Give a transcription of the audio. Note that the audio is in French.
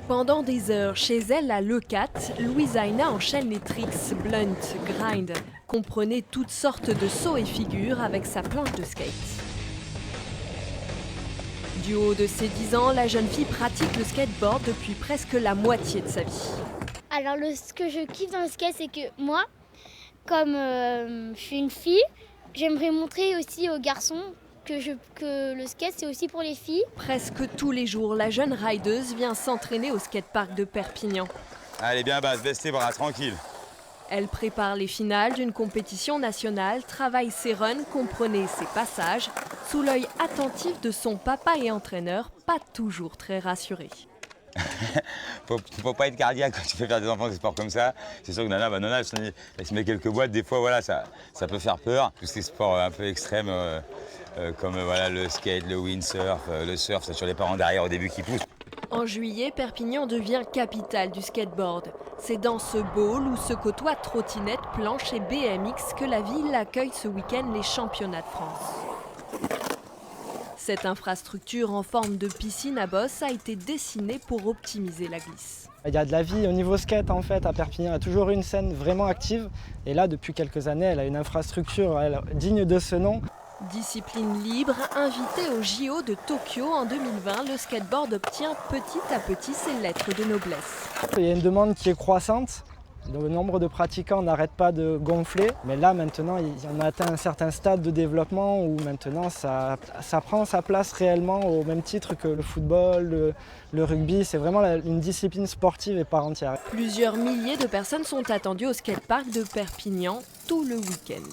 Pendant des heures, chez elle à Leucate, Louisa enchaîne les tricks, blunt, grind. Comprenez toutes sortes de sauts et figures avec sa planche de skate. Du haut de ses 10 ans, la jeune fille pratique le skateboard depuis presque la moitié de sa vie. Alors ce que je kiffe dans le skate, c'est que moi, comme je suis une fille, j'aimerais montrer aussi aux garçons que le skate c'est aussi pour les filles. Presque tous les jours, la jeune rideuse vient s'entraîner au skatepark de Perpignan. Allez, bien basse, baisse tes bras, tranquille. Elle prépare les finales d'une compétition nationale, travaille ses runs, comprenez ses passages, sous l'œil attentif de son papa et entraîneur, pas toujours très rassuré. faut pas être cardiaque quand tu fais faire des enfants des sports comme ça. C'est sûr que Nana, elle se met quelques boîtes, des fois voilà, ça peut faire peur. Tous ces sports un peu extrêmes comme voilà, le skate, le windsurf, le surf, c'est sur les parents derrière au début qui poussent. En juillet, Perpignan devient capitale du skateboard. C'est dans ce bowl où se côtoient trottinettes, planches et BMX que la ville accueille ce week-end les championnats de France. Cette infrastructure en forme de piscine à bosse a été dessinée pour optimiser la glisse. Il y a de la vie au niveau skate en fait à Perpignan, il y a toujours eu une scène vraiment active et là depuis quelques années elle a une infrastructure digne de ce nom. Discipline libre, invité au JO de Tokyo en 2020, le skateboard obtient petit à petit ses lettres de noblesse. Il y a une demande qui est croissante, le nombre de pratiquants n'arrête pas de gonfler, mais là maintenant on a atteint un certain stade de développement où maintenant ça prend sa place réellement au même titre que le football, le rugby, c'est vraiment une discipline sportive et part entière. Plusieurs milliers de personnes sont attendues au skatepark de Perpignan tout le week-end.